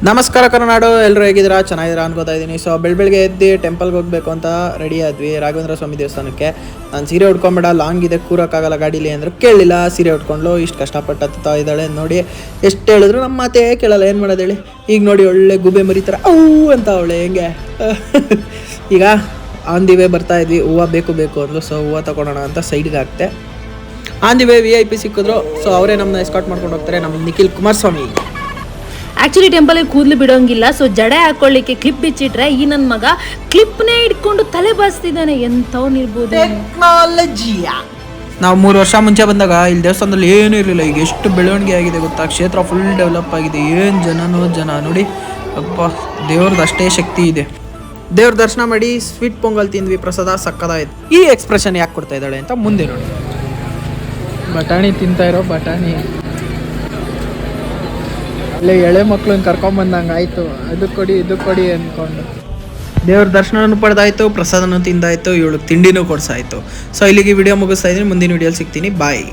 ನಮಸ್ಕಾರ ಕರ್ನಾಡು, ಎಲ್ಲರೂ ಹೇಗಿದ್ದೀರಾ? ಚೆನ್ನಾಗಿದ್ದೀರಾ ಅನ್ಕೋತಾ ಇದ್ದೀನಿ. ಸೊ ಬೆಳಗ್ಗೆ ಎದ್ದು ಟೆಂಪಲ್ಗೆ ಹೋಗಬೇಕು ಅಂತ ರೆಡಿ ಆದ್ವಿ, ರಾಘವೇಂದ್ರ ಸ್ವಾಮಿ ದೇವಸ್ಥಾನಕ್ಕೆ. ನಾನು ಸೀರೆ ಉಟ್ಕೊಂಬೇಡ, ಲಾಂಗ್ ಇದೆ, ಕೂರೋಕ್ಕಾಗಲ್ಲ ಗಾಡೀಲಿ ಅಂದರು. ಕೇಳಲಿಲ್ಲ, ಸೀರೆ ಉಟ್ಕೊಂಡು ಇಷ್ಟು ಕಷ್ಟಪಟ್ಟು ಹತ್ತುತ್ತಾ ಇದ್ದಾಳೆ. ನೋಡಿ ಎಷ್ಟು ಹೇಳಿದ್ರು ನಮ್ಮ ಮಾತೇ ಕೇಳಲ್ಲ, ಏನು ಮಾಡೋದು ಹೇಳಿ. ಈಗ ನೋಡಿ ಒಳ್ಳೆ ಗುಬೆ ಮರಿತಾರೆ ಅವು ಅಂತ ಅವಳೆ ಹೆಂಗೆ ಈಗ ಆನ್ ದಿ ವೇ ಬರ್ತಾ ಇದ್ವಿ. ಹೂವು ಬೇಕು ಅಂದರು. ಸೊ ಹೂವು ತಗೊಳ್ಳೋಣ ಅಂತ ಸೈಡ್ಗೆ ಹಾಕ್ತೆ. ಆನ್ ದಿ ವೇ VIP ಸಿಕ್ಕಿದ್ರು. ಸೊ ಅವರೇ ನಮ್ಮನ್ನ ಎಸ್ಕಾರ್ಟ್ ಮಾಡ್ಕೊಂಡು ಹೋಗ್ತಾರೆ, ನಮ್ಮ ನಿಖಿಲ್ ಕುಮಾರಸ್ವಾಮಿ. ಆ್ಯಕ್ಚುಲಿ ಟೆಂಪಲಲ್ಲಿ ಕೂದಲು ಬಿಡೋಂಗಿಲ್ಲ. ಸೊ ಜಡೆ ಹಾಕೊಳ್ಳಿಕ್ಕೆ ಕ್ಲಿಪ್ ಬಿಚ್ಚಿಟ್ರೆ ಈ ನನ್ನ ಮಗ ಕ್ಲಿಪ್ನೇ ಇಟ್ಕೊಂಡು ತಲೆ ಬಾಸ್ತಿದ್ದಾನೆ. ಎಂಥವ್ನಿರ್ಬೋದು ಟೆಕ್ನಾಲಜಿಯ. ನಾವು 3 ವರ್ಷ ಮುಂಚೆ ಬಂದಾಗ ಇಲ್ಲಿ ದೇವಸ್ಥಾನದಲ್ಲಿ ಏನೂ ಇರಲಿಲ್ಲ. ಈಗ ಎಷ್ಟು ಬೆಳವಣಿಗೆ ಆಗಿದೆ ಗೊತ್ತಾ, ಕ್ಷೇತ್ರ ಫುಲ್ ಡೆವಲಪ್ ಆಗಿದೆ. ಏನು ಜನ ನೋಡಿ, ಅಪ್ಪ ದೇವ್ರದ್ದು ಅಷ್ಟೇ ಶಕ್ತಿ ಇದೆ. ದೇವ್ರ ದರ್ಶನ ಮಾಡಿ ಸ್ವೀಟ್ ಪೊಂಗಲ್ ತಿಂದ್ವಿ, ಪ್ರಸಾದ ಸಕ್ಕದಾಯ್ತು. ಈ ಎಕ್ಸ್ಪ್ರೆಷನ್ ಯಾಕೆ ಕೊಡ್ತಾ ಇದ್ದಾಳೆ ಅಂತ ಮುಂದೆ ನೋಡಿ. ಬಟಾಣಿ ತಿಂತಾ ಇರೋ ಬಟಾಣಿ, ಇಲ್ಲೇ ಎಳೆ ಮಕ್ಳನ್ನ ಕರ್ಕೊಂಬಂದಂಗೆ ಆಯಿತು. ಅದು ಕೊಡಿ ಅಂದ್ಕೊಂಡು ದೇವ್ರ ದರ್ಶನನೂ ಪಡೆದಾಯಿತು, ಪ್ರಸಾದನೂ ತಿಂದಾಯಿತು, ಇವಳು ತಿಂಡಿನೂ ಕೊಡ್ಸಾಯಿತು. ಸೊ ಇಲ್ಲಿಗೆ ವಿಡಿಯೋ ಮುಗಿಸ್ತಾ ಇದ್ದೀನಿ. ಮುಂದಿನ ವಿಡಿಯೋಲಿ ಸಿಗ್ತೀನಿ. ಬಾಯ್.